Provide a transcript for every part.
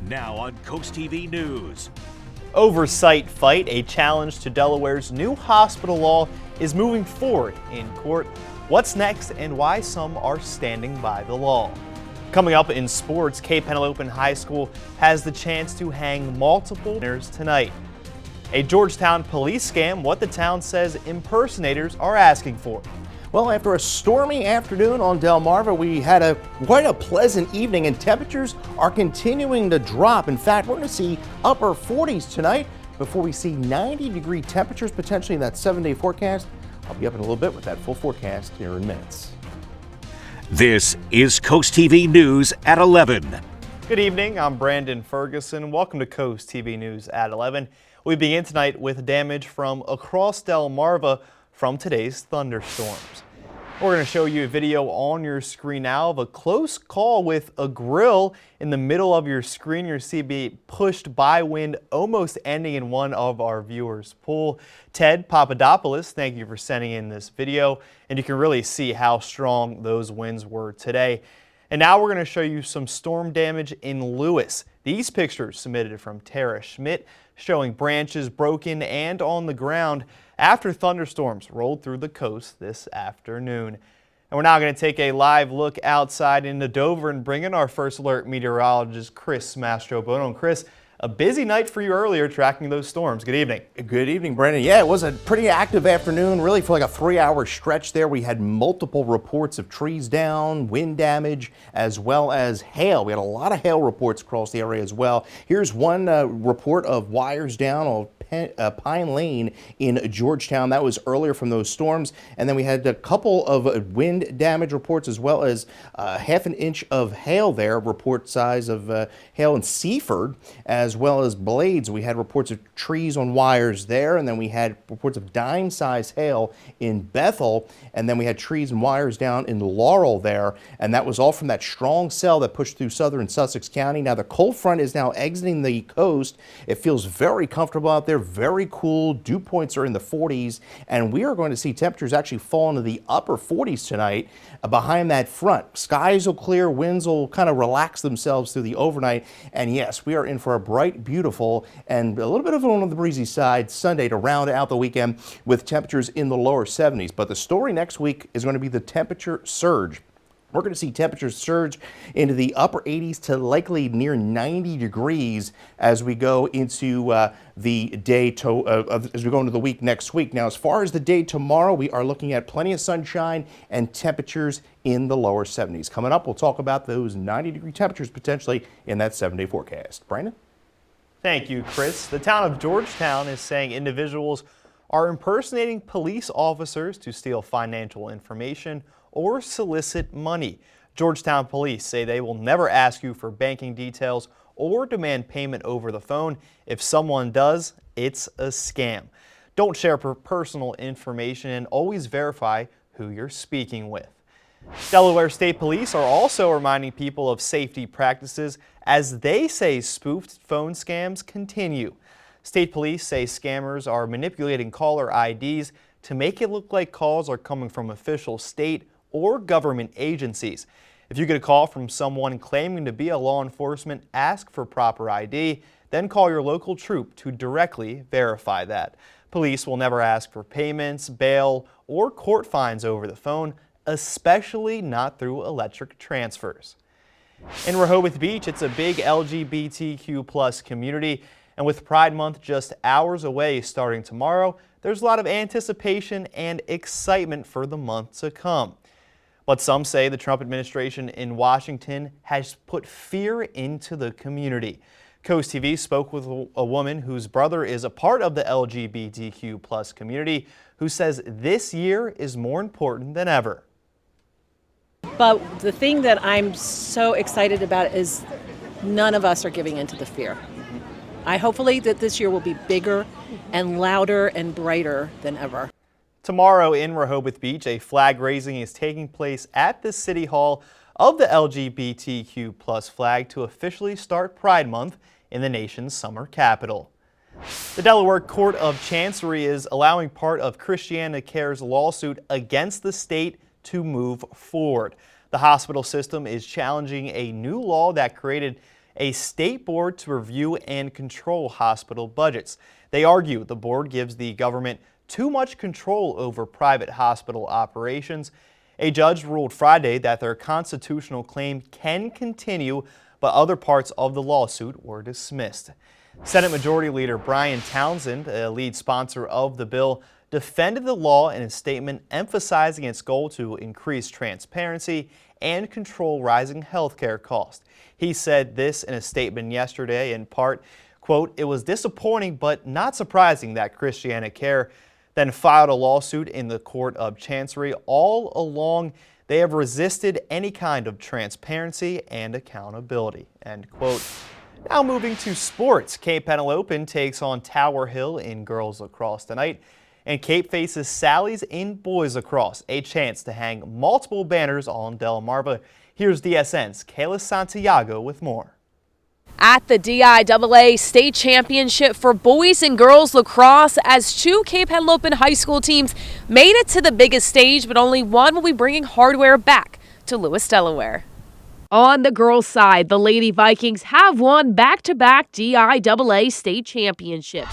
Now on CoastTV News. Oversight fight, a challenge to Delaware's new hospital law, is moving forward in court. What's next and why some are standing by the law. Coming up in sports, Cape Henlopen High School has the chance to hang multiple winners tonight. A Georgetown police scam, what the town says impersonators are asking for. Well, after a stormy afternoon on Delmarva, we had quite a pleasant evening, and temperatures are continuing to drop. In fact, we're going to see upper 40s tonight before we see 90-degree temperatures potentially in that 7-day forecast. I'll be up in a little bit with that full forecast here in minutes. This is CoastTV News at 11. Good evening, I'm Brandon Ferguson. Welcome to CoastTV News at 11. We begin tonight with damage from across Delmarva from today's thunderstorms. We're going to show you a video on your screen now of a close call with a grill in the middle of your screen. You see be pushed by wind, almost ending in one of our viewers' pool. Ted Papadopoulos, thank you for sending in this video, and you can really see how strong those winds were today. And now we're going to show you some storm damage in Lewis. These pictures submitted from Tara Schmidt showing branches broken and on the ground after thunderstorms rolled through the coast this afternoon. And we're now going to take a live look outside into Dover and bring in our first alert meteorologist, Chris Mastrobono. And Chris, a busy night for you earlier tracking those storms. Good evening. Good evening, Brandon. Yeah, it was a pretty active afternoon, really for like a 3-hour stretch there. We had multiple reports of trees down, wind damage, as well as hail. We had a lot of hail reports across the area as well. Here's one report of wires down on Pine Lane in Georgetown. That was earlier from those storms. And then we had a couple of wind damage reports as well as half an inch of hail there, report size of hail in Seaford, as well as Blades. We had reports of trees on wires there, and then we had reports of dime-sized hail in Bethel, and then we had trees and wires down in Laurel there, and that was all from that strong cell that pushed through southern Sussex County. Now the cold front is now exiting the coast. It feels very comfortable out there, very cool. Dew points are in the 40s, and we are going to see temperatures actually fall into the upper 40s tonight behind that front. Skies will clear, winds will kind of relax themselves through the overnight, and yes, we are in for a bright, beautiful, and a little bit of on the breezy side Sunday to round out the weekend with temperatures in the lower 70s. But the story next week is going to be the temperature surge. We're going to see temperatures surge into the upper 80s to likely near 90 degrees as we go into the day as we go into the week next week. Now, as far as the day tomorrow, we are looking at plenty of sunshine and temperatures in the lower 70s. Coming up, we'll talk about those 90-degree temperatures potentially in that 7-day forecast. Brandon? Thank you, Chris. The town of Georgetown is saying individuals are impersonating police officers to steal financial information or solicit money. Georgetown police say they will never ask you for banking details or demand payment over the phone. If someone does, it's a scam. Don't share personal information and always verify who you're speaking with. Delaware State Police are also reminding people of safety practices as they say spoofed phone scams continue. State Police say scammers are manipulating caller IDs to make it look like calls are coming from official state or government agencies. If you get a call from someone claiming to be a law enforcement, ask for proper ID, then call your local troop to directly verify that. Police will never ask for payments, bail, or court fines over the phone, especially not through electric transfers. In Rehoboth Beach, it's a big LGBTQ+ community, and with Pride Month just hours away starting tomorrow, there's a lot of anticipation and excitement for the month to come. But some say the Trump administration in Washington has put fear into the community. CoastTV spoke with a woman whose brother is a part of the LGBTQ+ community who says this year is more important than ever. But the thing that I'm so excited about is none of us are giving in to the fear. Hopefully that this year will be bigger and louder and brighter than ever. Tomorrow in Rehoboth Beach, a flag raising is taking place at the City Hall of the LGBTQ+ flag to officially start Pride Month in the nation's summer capital. The Delaware Court of Chancery is allowing part of Christiana Care's lawsuit against the state to move forward. The hospital system is challenging a new law that created a state board to review and control hospital budgets. They argue the board gives the government too much control over private hospital operations. A judge ruled Friday that their constitutional claim can continue, but other parts of the lawsuit were dismissed. Senate Majority Leader Brian Townsend, a lead sponsor of the bill, defended the law in a statement emphasizing its goal to increase transparency and control rising health care costs. He said this in a statement yesterday, in part, quote, "It was disappointing but not surprising that Christiana Care then filed a lawsuit in the Court of Chancery. All along, they have resisted any kind of transparency and accountability," end quote. Now moving to sports, Cape Henlopen takes on Tower Hill in girls lacrosse tonight, and Cape faces Sally's in boys lacrosse, a chance to hang multiple banners on Delmarva. Here's DSN's Kayla Santiago with more. At the DIAA State Championship for boys and girls lacrosse, as two Cape Henlopen high school teams made it to the biggest stage, but only one will be bringing hardware back to Lewis, Delaware. On the girls' side, the Lady Vikings have won back-to-back DIAA State Championships.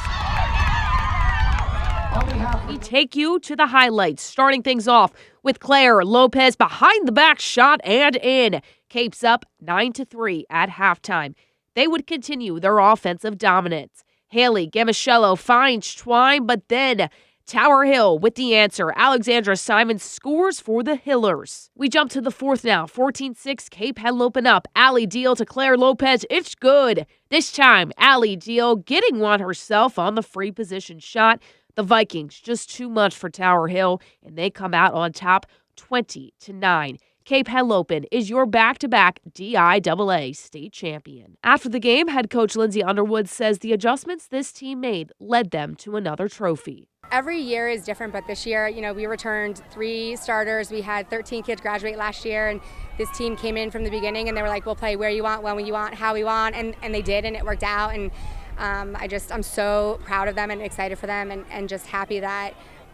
We take you to the highlights, starting things off with Claire Lopez behind the back shot and in. Cape's up 9-3 at halftime. They would continue their offensive dominance. Haley Gamascello finds Twine, but then Tower Hill with the answer. Alexandra Simon scores for the Hillers. We jump to the fourth now. 14-6, Cape Henlopen up. Allie Deal to Claire Lopez. It's good. This time, Allie Deal getting one herself on the free position shot. The Vikings just too much for Tower Hill, and they come out on top 20-9. Cape Henlopen is your back-to-back DIAA state champion. After the game, head coach Lindsay Underwood says the adjustments this team made led them to another trophy. Every year is different, but this year, we returned 3 starters. We had 13 kids graduate last year, and this team came in from the beginning, and they were like, we'll play where you want, when you want, how we want, and they did, and it worked out. And I'm so proud of them and excited for them, and just happy that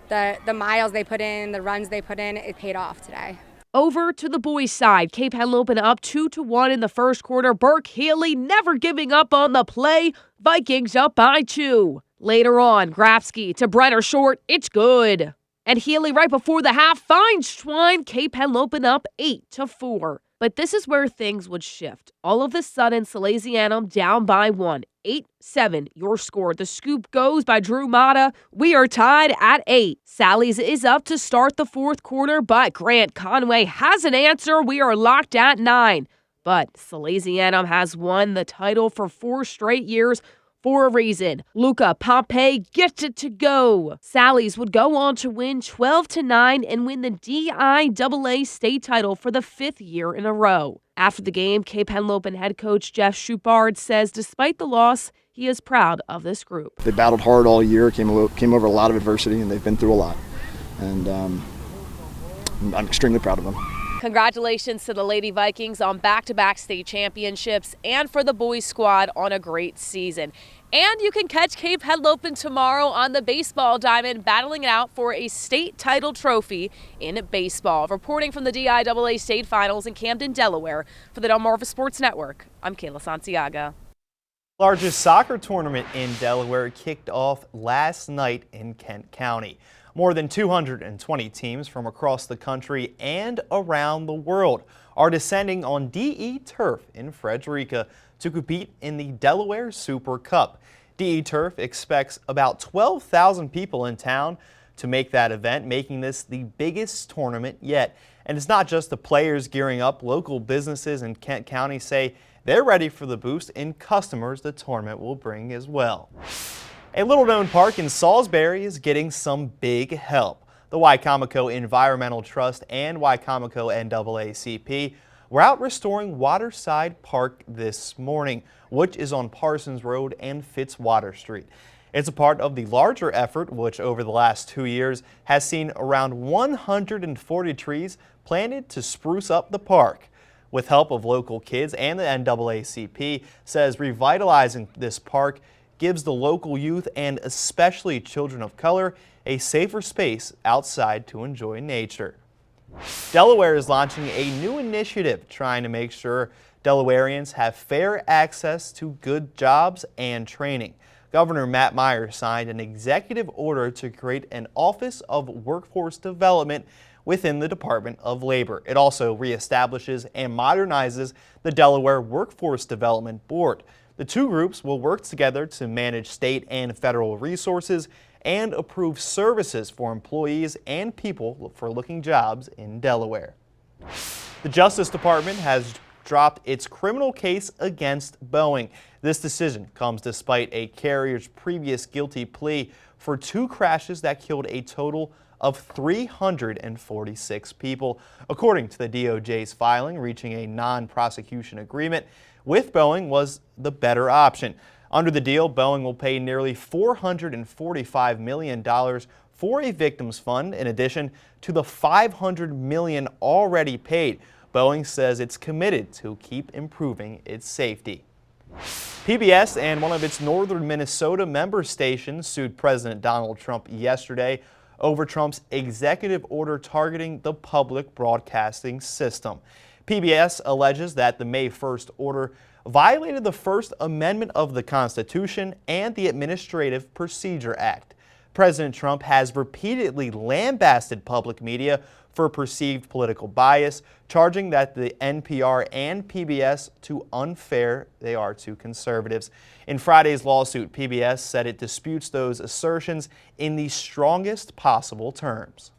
the miles they put in, the runs they put in, it paid off today. Over to the boys' side, Cape Henlopen up 2-1 in the first quarter. Burke Healy never giving up on the play. Vikings up by 2. Later on, Grafsky to Brenner short. It's good. And Healy right before the half finds Twine. Cape Henlopen up 8-4. But this is where things would shift. All of a sudden, Salesianum down by 1. 8-7, your score. The scoop goes by Drew Mata. We are tied at 8. Sally's is up to start the fourth quarter, but Grant Conway has an answer. We are locked at 9. But Salesianum has won the title for 4 straight years for a reason. Luca Pompey gets it to go. Sally's would go on to win 12-9 and win the DIAA state title for the 5th year in a row. After the game, Cape Henlopen head coach Jeff Schupard says despite the loss, he is proud of this group. They battled hard all year, came over a lot of adversity, and they've been through a lot. And I'm extremely proud of them. Congratulations to the Lady Vikings on back-to-back state championships and for the boys squad on a great season. And you can catch Cape Henlopen tomorrow on the baseball diamond, battling it out for a state title trophy in baseball. Reporting from the DIAA state finals in Camden, Delaware, for the Delmarva Sports Network, I'm Kayla Santiago. Largest soccer tournament in Delaware kicked off last night in Kent County. More than 220 teams from across the country and around the world are descending on DE Turf in Frederica to compete in the Delaware Super Cup. DE Turf expects about 12,000 people in town to make that event, making this the biggest tournament yet. And it's not just the players gearing up. Local businesses in Kent County say they're ready for the boost in customers the tournament will bring as well. A little-known park in Salisbury is getting some big help. The Wicomico Environmental Trust and Wicomico NAACP were out restoring Waterside Park this morning, which is on Parsons Road and Fitzwater Street. It's a part of the larger effort, which over the last 2 years has seen around 140 trees planted to spruce up the park. With help of local kids and the NAACP says revitalizing this park gives the local youth and especially children of color a safer space outside to enjoy nature. Delaware is launching a new initiative trying to make sure Delawareans have fair access to good jobs and training. Governor Matt Myers signed an executive order to create an Office of Workforce Development within the Department of Labor. It also reestablishes and modernizes the Delaware Workforce Development Board. The two groups will work together to manage state and federal resources and approve services for employees and people for looking jobs in Delaware. The Justice Department has dropped its criminal case against Boeing. This decision comes despite a carrier's previous guilty plea for 2 crashes that killed a total of 346 people. According to the DOJ's filing, reaching a non-prosecution agreement with Boeing was the better option. Under the deal, Boeing will pay nearly $445 million for a victims fund, in addition to the $500 million already paid. Boeing says it's committed to keep improving its safety. PBS and one of its northern Minnesota member stations sued President Donald Trump yesterday over Trump's executive order targeting the public broadcasting system. PBS alleges that the May 1st order violated the First Amendment of the Constitution and the Administrative Procedure Act. President Trump has repeatedly lambasted public media for perceived political bias, charging that the NPR and PBS too unfair they are to conservatives. In Friday's lawsuit, PBS said it disputes those assertions in the strongest possible terms.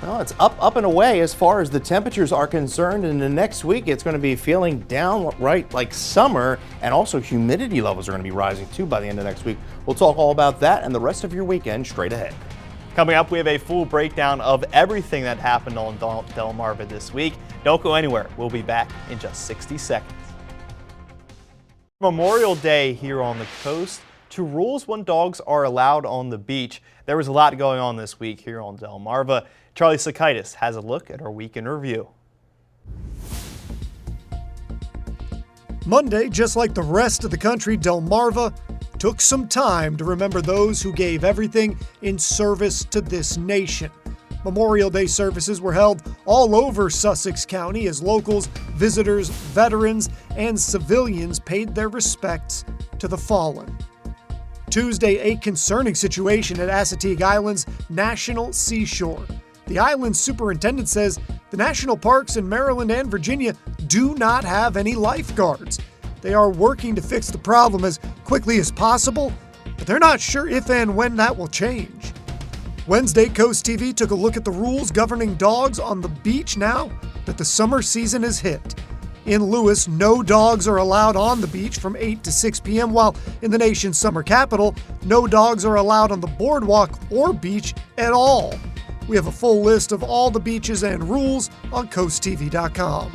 Well, it's up and away as far as the temperatures are concerned, and the next week it's going to be feeling downright like summer, and also humidity levels are going to be rising too by the end of next week. We'll talk all about that and the rest of your weekend straight ahead. Coming up, we have a full breakdown of everything that happened on Delmarva this week. Don't go anywhere. We'll be back in just 60 seconds. Memorial Day here on the coast, to rules when dogs are allowed on the beach. There was a lot going on this week here on Delmarva. Charlie Sakaitis has a look at our week in review. Monday, just like the rest of the country, Delmarva took some time to remember those who gave everything in service to this nation. Memorial Day services were held all over Sussex County as locals, visitors, veterans, and civilians paid their respects to the fallen. Tuesday, a concerning situation at Assateague Island's National Seashore. The island's superintendent says the national parks in Maryland and Virginia do not have any lifeguards. They are working to fix the problem as quickly as possible, but they're not sure if and when that will change. Wednesday, CoastTV took a look at the rules governing dogs on the beach now that the summer season is hit. In Lewis, no dogs are allowed on the beach from 8 to 6 p.m., while in the nation's summer capital, no dogs are allowed on the boardwalk or beach at all. We have a full list of all the beaches and rules on CoastTV.com.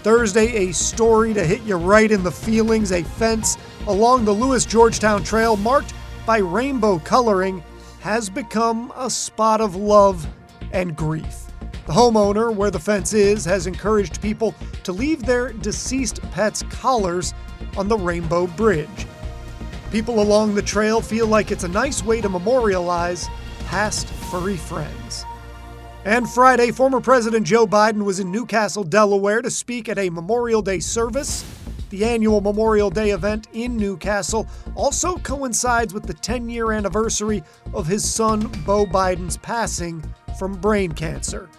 Thursday, a story to hit you right in the feelings. A fence along the Lewis-Georgetown Trail marked by rainbow coloring has become a spot of love and grief. The homeowner where the fence is has encouraged people to leave their deceased pets' collars on the Rainbow Bridge. People along the trail feel like it's a nice way to memorialize past furry friends. And Friday, former President Joe Biden was in Newcastle, Delaware to speak at a Memorial Day service. The annual Memorial Day event in Newcastle also coincides with the 10-year anniversary of his son Beau Biden's passing from brain cancer.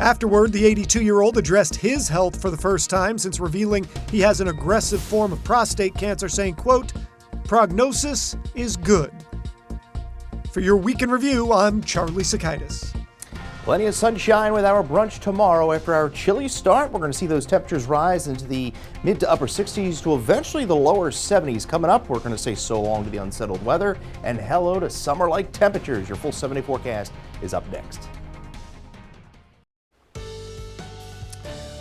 Afterward, the 82-year-old addressed his health for the first time since revealing he has an aggressive form of prostate cancer, saying, quote, "Prognosis is good." For your Week in Review, I'm Charlie Sakaitis. Plenty of sunshine with our brunch tomorrow. After our chilly start, we're going to see those temperatures rise into the mid to upper 60s to eventually the lower 70s. Coming up, we're going to say so long to the unsettled weather and hello to summer-like temperatures. Your full 7-day forecast is up next.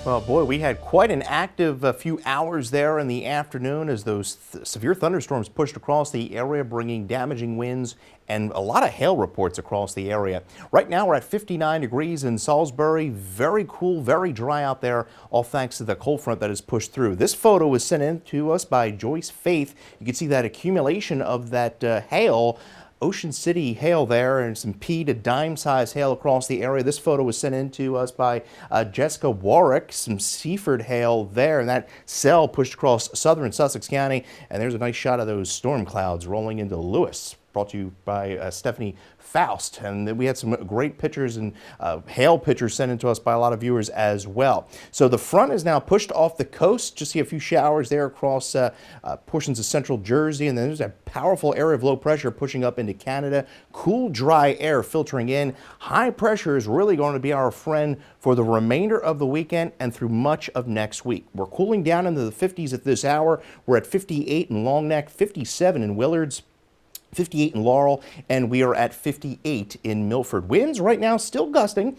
Well, boy, we had quite an active few hours there in the afternoon as those severe thunderstorms pushed across the area, bringing damaging winds and a lot of hail reports across the area. Right now, we're at 59 degrees in Salisbury. Very cool, very dry out there, all thanks to the cold front that has pushed through. This photo was sent in to us by Joyce Faith. You can see that accumulation of that hail Ocean City hail there and some pea to dime size hail across the area. This photo was sent in to us by Jessica Warwick. Some Seaford hail there, and that cell pushed across southern Sussex County. And there's a nice shot of those storm clouds rolling into Lewis. Brought to you by Stephanie Faust. And then we had some great pictures and hail pictures sent in to us by a lot of viewers as well. So the front is now pushed off the coast. Just see a few showers there across portions of central Jersey. And then there's a powerful area of low pressure pushing up into Canada. Cool, dry air filtering in. High pressure is really going to be our friend for the remainder of the weekend and through much of next week. We're cooling down into the 50s at this hour. We're at 58 in Long Neck, 57 in Willards, 58 in Laurel, and we are at 58 in Milford. Winds right now still gusting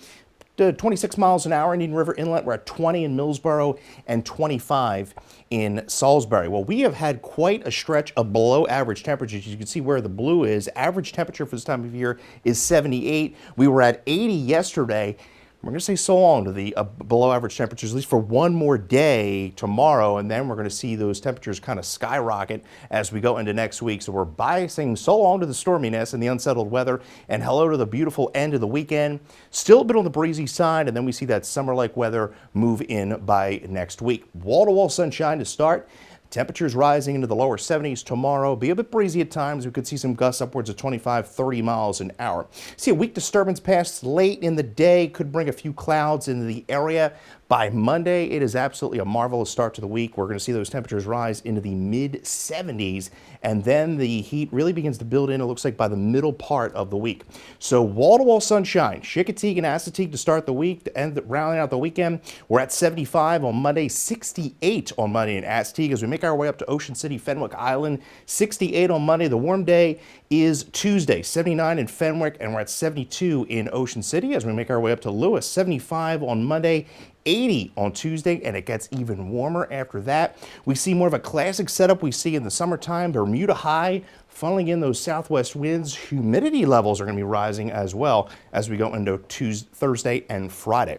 to 26 miles an hour in Indian River Inlet. We're at 20 in Millsboro and 25 in Salisbury. Well, we have had quite a stretch of below average temperatures. You can see where the blue is. Average temperature for this time of year is 78. We were at 80 yesterday. We're going to say so long to the below average temperatures, at least for one more day tomorrow, and then we're going to see those temperatures kind of skyrocket as we go into next week. So we're biasing so long to the storminess and the unsettled weather, and hello to the beautiful end of the weekend. Still a bit on the breezy side, and then we see that summer-like weather move in by next week. Wall-to-wall sunshine to start. Temperatures rising into the lower 70s tomorrow. Be a bit breezy at times. We could see some gusts upwards of 25, 30 miles an hour. See a weak disturbance pass late in the day. Could bring a few clouds into the area. By Monday, it is absolutely a marvelous start to the week. We're going to see those temperatures rise into the mid 70s, and then the heat really begins to build in, it looks like, by the middle part of the week. So wall-to-wall sunshine, Chincoteague and Assateague to start the week, to end rounding out the weekend. We're at 75 on Monday, 68 on Monday in Assateague as we make our way up to Ocean City, Fenwick Island. 68 on Monday. The warm day is Tuesday, 79 in Fenwick, and we're at 72 in Ocean City as we make our way up to Lewis. 75 on Monday, 80 on Tuesday, and it gets even warmer after that. We see more of a classic setup we see in the summertime. Bermuda high, funneling in those southwest winds. Humidity levels are going to be rising as well as we go into Thursday and Friday.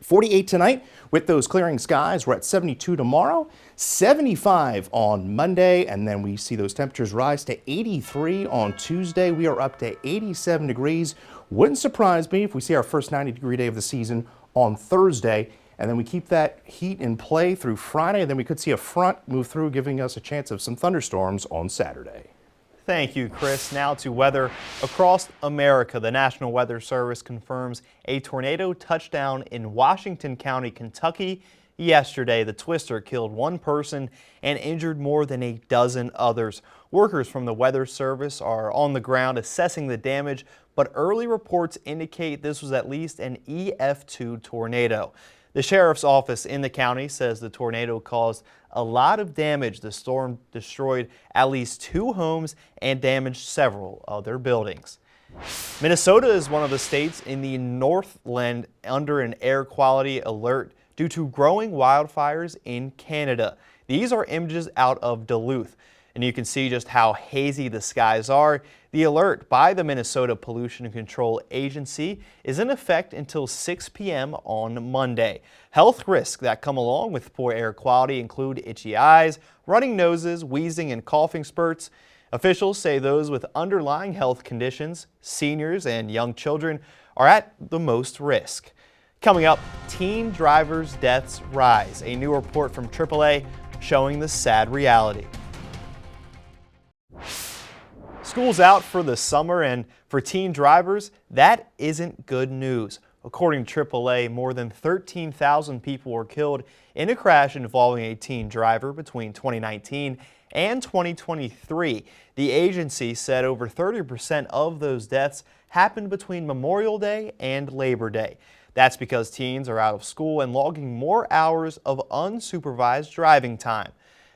48 tonight with those clearing skies. We're at 72 tomorrow, 75 on Monday, and then we see those temperatures rise to 83 on Tuesday. We are up to 87 degrees. Wouldn't surprise me if we see our first 90-degree day of the season on Thursday, and then we keep that heat in play through Friday, and then we could see a front move through, giving us a chance of some thunderstorms on Saturday. Thank you, Chris. Now to weather across America. The National Weather Service confirms a tornado touchdown in Washington County, Kentucky yesterday. The twister killed one person and injured more than a dozen others. Workers from the Weather Service are on the ground assessing the damage, but early reports indicate this was at least an EF2 tornado. The sheriff's office in the county says the tornado caused a lot of damage. The storm destroyed at least 2 homes and damaged several other buildings. Minnesota is one of the states in the Northland under an air quality alert due to growing wildfires in Canada. These are images out of Duluth, and you can see just how hazy the skies are. The alert by the Minnesota Pollution Control Agency is in effect until 6 p.m. on Monday. Health risks that come along with poor air quality include itchy eyes, running noses, wheezing, and coughing spurts. Officials say those with underlying health conditions, seniors, and young children are at the most risk. Coming up, teen drivers' deaths rise. A new report from AAA showing the sad reality. School's out for the summer, and for teen drivers, that isn't good news. According to AAA, more than 13,000 people were killed in a crash involving a teen driver between 2019 and 2023. The agency said over 30% of those deaths happened between Memorial Day and Labor Day. That's because teens are out of school and logging more hours of unsupervised driving time.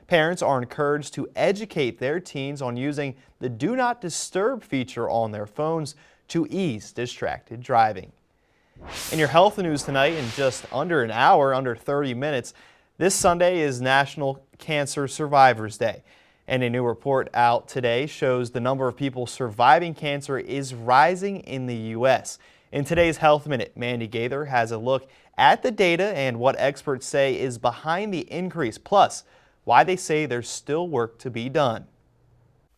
Parents are encouraged to educate their teens on using the Do Not Disturb feature on their phones to ease distracted driving. In your health news tonight, in just under an hour, under 30 minutes, this Sunday is National Cancer Survivors Day. And a new report out today shows the number of people surviving cancer is rising in the U.S. In today's Health Minute, Mandy Gaither has a look at the data and what experts say is behind the increase, plus why they say there's still work to be done.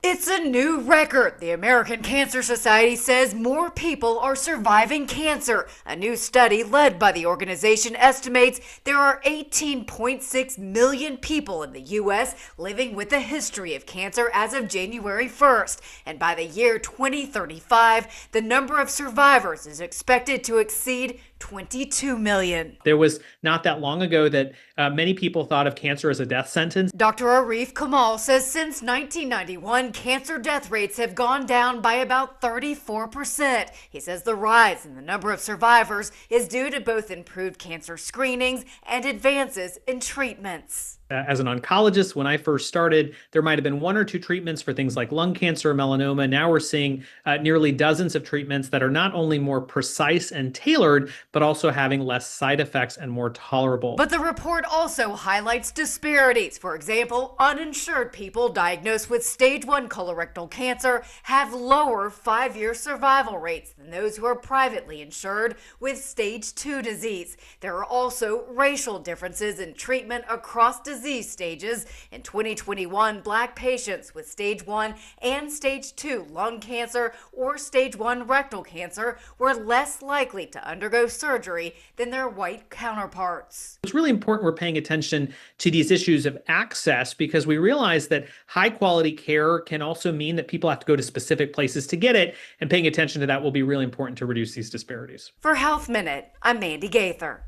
It's a new record. The American Cancer Society says more people are surviving cancer. A new study led by the organization estimates there are 18.6 million people in the U.S. living with a history of cancer as of January 1st. And by the year 2035, the number of survivors is expected to exceed 22 million. There was not that long ago that many people thought of cancer as a death sentence. Dr. Arif Kamal says since 1991, cancer death rates have gone down by about 34%. He says the rise in the number of survivors is due to both improved cancer screenings and advances in treatments. As an oncologist, when I first started, there might have been one or two treatments for things like lung cancer or melanoma. Now we're seeing nearly dozens of treatments that are not only more precise and tailored, but also having less side effects and more tolerable. But the report also highlights disparities. For example, uninsured people diagnosed with stage 1 colorectal cancer have lower 5-year survival rates than those who are privately insured with stage 2 disease. There are also racial differences in treatment across disease stages. In 2021, Black patients with stage 1 and stage 2 lung cancer or stage 1 rectal cancer were less likely to undergo surgery than their white counterparts. It's really important we're paying attention to these issues of access, because we realize that high quality care can also mean that people have to go to specific places to get it, and paying attention to that will be really important to reduce these disparities. For Health Minute, I'm Mandy Gaither.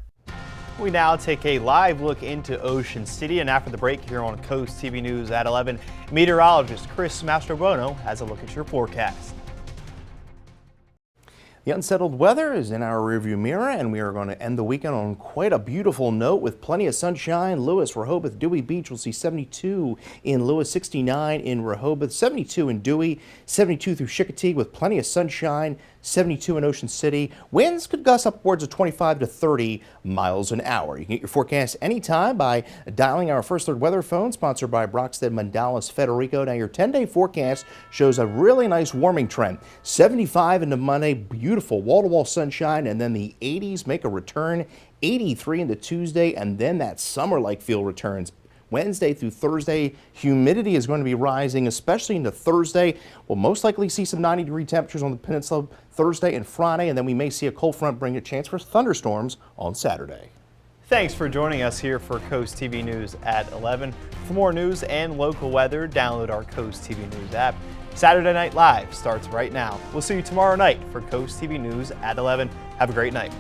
We now take a live look into Ocean City, and after the break here on Coast TV News at 11, meteorologist Chris Mastrobuono has a look at your forecast. The unsettled weather is in our rearview mirror, and we are going to end the weekend on quite a beautiful note with plenty of sunshine. Lewis, Rehoboth, Dewey Beach will see 72 in Lewis, 69 in Rehoboth, 72 in Dewey, 72 through Chicotee with plenty of sunshine, 72 in Ocean City. Winds could gust upwards of 25 to 30 miles an hour. You can get your forecast anytime by dialing our First Alert Weather phone, sponsored by Brockstead Mandalas Federico. Now, your 10-day forecast shows a really nice warming trend. 75 into Monday, beautiful wall-to-wall sunshine, and then the 80s make a return. 83 into Tuesday, and then that summer-like feel returns. Wednesday through Thursday, humidity is going to be rising, especially into Thursday. We'll most likely see some 90-degree temperatures on the peninsula Thursday and Friday, and then we may see a cold front bring a chance for thunderstorms on Saturday. Thanks for joining us here for Coast TV News at 11. For more news and local weather, download our Coast TV News app. Saturday Night Live starts right now. We'll see you tomorrow night for Coast TV News at 11. Have a great night.